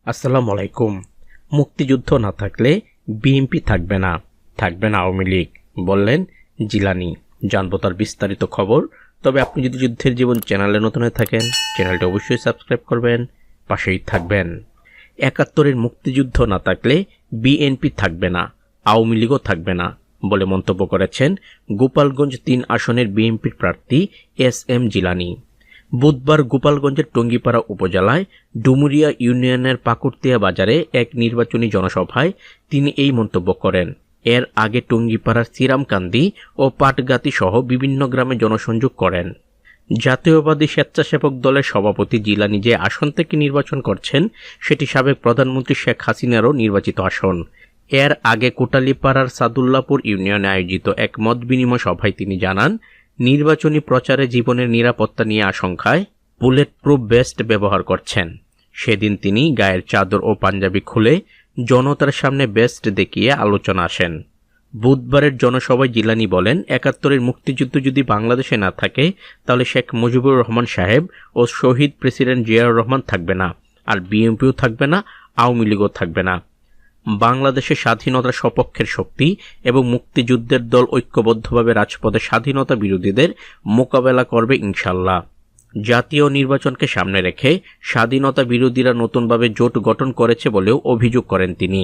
আসসালামু আলাইকুম। মুক্তিযুদ্ধ না থাকলে বিএনপি থাকবে না, থাকবে না আওয়ামী লীগ, বললেন জিলানী। জানবো তার বিস্তারিত খবর। তবে আপনি যদি যুদ্ধের জীবন চ্যানেলে নতুন হয়ে থাকেন, চ্যানেলটা অবশ্যই সাবস্ক্রাইব করবেন, পাশেই থাকবেন। ৭১-এর মুক্তিযুদ্ধ না থাকলে বিএনপি থাকবে না, আওয়ামী লীগও থাকবে না বলে মন্তব্য করেছেন গোপালগঞ্জ ৩ আসনের বিএনপির প্রার্থী এস.এম. জিলানী। বুধবার গোপালগঞ্জের টঙ্গিপাড়া উপজেলায় ডুমুরিয়া ইউনিয়নের পাকুড়তিয়া বাজারে এক নির্বাচনী জনসভায় তিনি এই মন্তব্য করেন। এর আগে টঙ্গিপাড়ার শ্রীরামকান্দি ও পাটগাতি সহ বিভিন্ন গ্রামে জনসংযোগ করেন। জাতীয়বাদী স্বেচ্ছাসেবক দলের সভাপতি জিলানী যে আসন থেকে নির্বাচন করছেন সেটি সাবেক প্রধানমন্ত্রী শেখ হাসিনারও নির্বাচিত আসন। এর আগে কোটালীপাড়ার সাদুল্লাপুর ইউনিয়নে আয়োজিত এক মত বিনিময় সভায় তিনি জানান, নির্বাচনী প্রচারে জীবনের নিরাপত্তা নিয়ে আশঙ্কায় বুলেট প্রুফ ভেস্ট ব্যবহার করছেন। সেদিন তিনি গায়ের চাদর ও পাঞ্জাবি খুলে জনতার সামনে ভেস্ট দেখিয়ে আলোচনা আসেন। বুধবারের জনসভায় জিলানী বলেন, ৭১-এর মুক্তিযুদ্ধ যদি বাংলাদেশে না থাকে তাহলে শেখ মুজিবুর রহমান সাহেব ও শহীদ প্রেসিডেন্ট জিয়াউর রহমান থাকবে না, আর বিএনপিও থাকবে না, আওয়ামী লীগও থাকবে না। বাংলাদেশের স্বাধীনতার সপক্ষের শক্তি এবং মুক্তিযুদ্ধের দল ঐক্যবদ্ধভাবে রাজপথে স্বাধীনতা বিরোধীদের মোকাবেলা করবে ইনশাল্লাহ। জাতীয় নির্বাচনকে সামনে রেখে স্বাধীনতা বিরোধীরা নতুনভাবে জোট গঠন করেছে বলেও অভিযোগ করেন তিনি।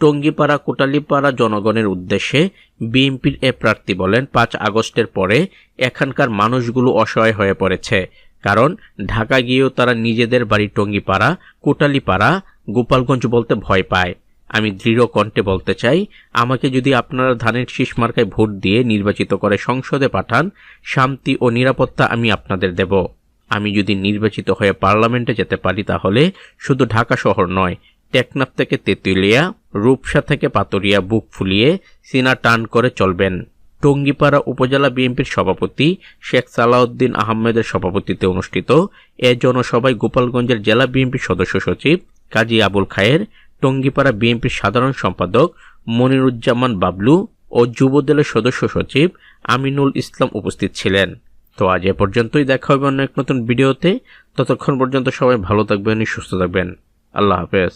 টঙ্গিপাড়া কোটালীপাড়া জনগণের উদ্দেশ্যে বিএনপির এ প্রার্থী বলেন, ৫ আগস্টের পরে এখানকার মানুষগুলো অসহায় হয়ে পড়েছে, কারণ ঢাকা গিয়েও তারা নিজেদের বাড়ি টঙ্গিপাড়া, কোটালীপাড়া, গোপালগঞ্জ বলতে ভয় পায়। আমি দৃঢ় কণ্ঠে বলতে চাই, আমাকে যদি আপনারা ধানের শীষ মার্কায় ভোট দিয়ে নির্বাচিত করে সংসদে পাঠান, শান্তি ও নিরাপত্তা আমি আপনাদের দেব। আমি যদি নির্বাচিত হয়ে পার্লামেন্টে যেতে পারি তাহলে শুধু ঢাকা শহর নয়, টেকনাফ থেকে তেঁতুলিয়া, রূপসা থেকে পাতুরিয়া বুক ফুলিয়ে সিনা টান করে চলবেন। টঙ্গিপাড়া উপজেলা বিএনপির সভাপতি শেখ সালাউদ্দিন আহমেদের সভাপতিত্বে অনুষ্ঠিত এ জনসভায় গোপালগঞ্জের জেলা বিএনপির সদস্য সচিব কাজী আবুল খায়ের, টঙ্গিপাড়া বিএনপির সাধারণ সম্পাদক মনিরুজ্জামান বাবলু ও যুবদলের সদস্য সচিব আমিনুল ইসলাম উপস্থিত ছিলেন। তো আজ এ পর্যন্তই, দেখা হবে অন্য এক নতুন ভিডিওতে। ততক্ষণ পর্যন্ত সবাই ভালো থাকবেন, সুস্থ থাকবেন। আল্লাহ হাফেজ।